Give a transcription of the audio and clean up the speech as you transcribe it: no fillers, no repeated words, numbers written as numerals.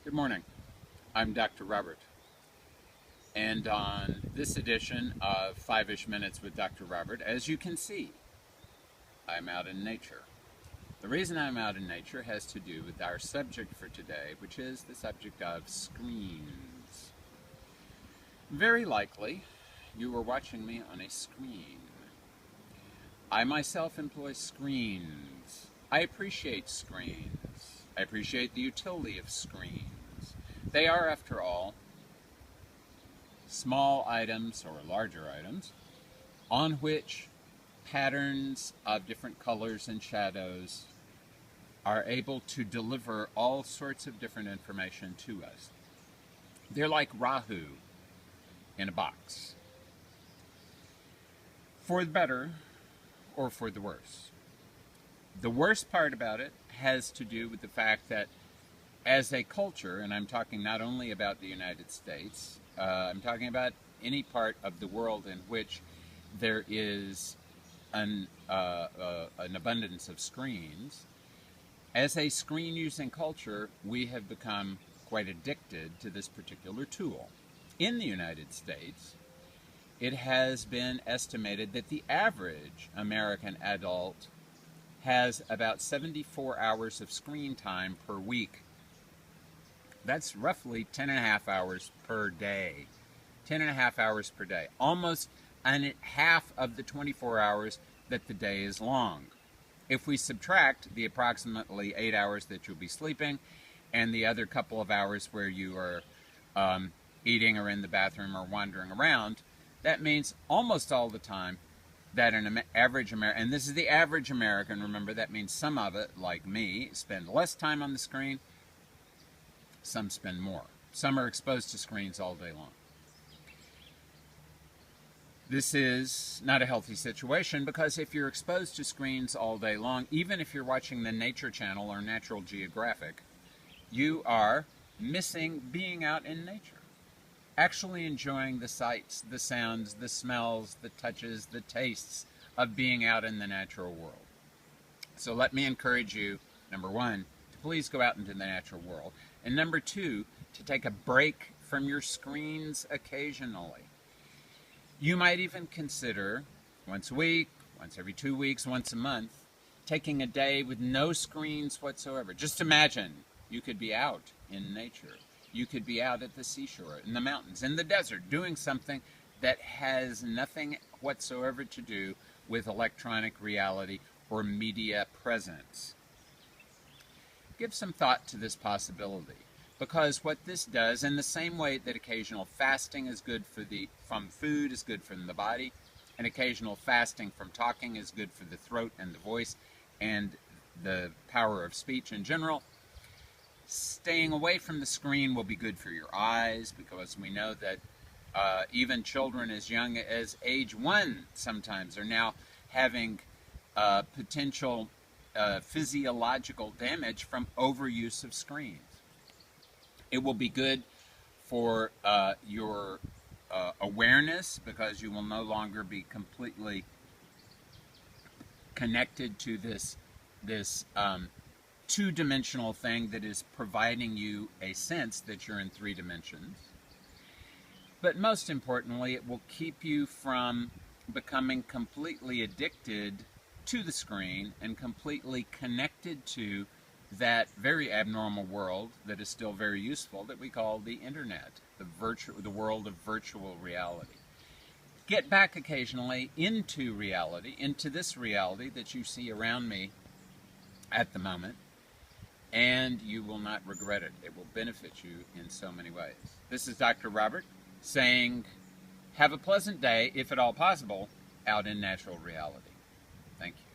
Good morning. I'm Dr. Robert, and on this edition of Five-ish Minutes with Dr. Robert, as you can see, I'm out in nature. The reason I'm out in nature has to do with our subject for today, which is the subject of screens. Very likely, you were watching me on a screen. I myself employ screens. I appreciate screens. I appreciate the utility of screens. They are, after all, small items or larger items on which patterns of different colors and shadows are able to deliver all sorts of different information to us. They're like Rahu in a box, for the better or for the worse. The worst part about it has to do with the fact that as a culture, and I'm talking not only about the United States, I'm talking about any part of the world in which there is an abundance of screens. As a screen-using culture, we have become quite addicted to this particular tool. In the United States, it has been estimated that the average American adult has about 74 hours of screen time per week. That's roughly 10 and a half hours per day. 10 and a half hours per day. Almost half of the 24 hours that the day is long. If we subtract the approximately 8 hours that you'll be sleeping and the other couple of hours where you are eating or in the bathroom or wandering around, that means almost all the time that an average American, and this is the average American, remember that means some of it, like me, spend less time on the screen, some spend more. Some are exposed to screens all day long. This is not a healthy situation because if you're exposed to screens all day long, even if you're watching the Nature Channel or Natural Geographic, you are missing being out in nature. Actually enjoying the sights, the sounds, the smells, the touches, the tastes of being out in the natural world. So let me encourage you, number one, to please go out into the natural world. And number two, to take a break from your screens occasionally. You might even consider once a week, once every 2 weeks, once a month, taking a day with no screens whatsoever. Just imagine you could be out in nature. You could be out at the seashore, in the mountains, in the desert, doing something that has nothing whatsoever to do with electronic reality or media presence. Give some thought to this possibility, because what this does, in the same way that occasional fasting is good from food is good for the body, and occasional fasting from talking is good for the throat and the voice and the power of speech in general, staying away from the screen will be good for your eyes, because we know that even children as young as age 1 sometimes are now having potential physiological damage from overuse of screens. It will be good for your awareness, because you will no longer be completely connected to this two-dimensional thing that is providing you a sense that you're in 3 dimensions. But most importantly, it will keep you from becoming completely addicted to the screen and completely connected to that very abnormal world that is still very useful that we call the internet, the world of virtual reality. Get back occasionally into reality, into this reality that you see around me at the moment, and you will not regret it. It will benefit you in so many ways. This is Dr. Robert saying, have a pleasant day, if at all possible, out in natural reality. Thank you.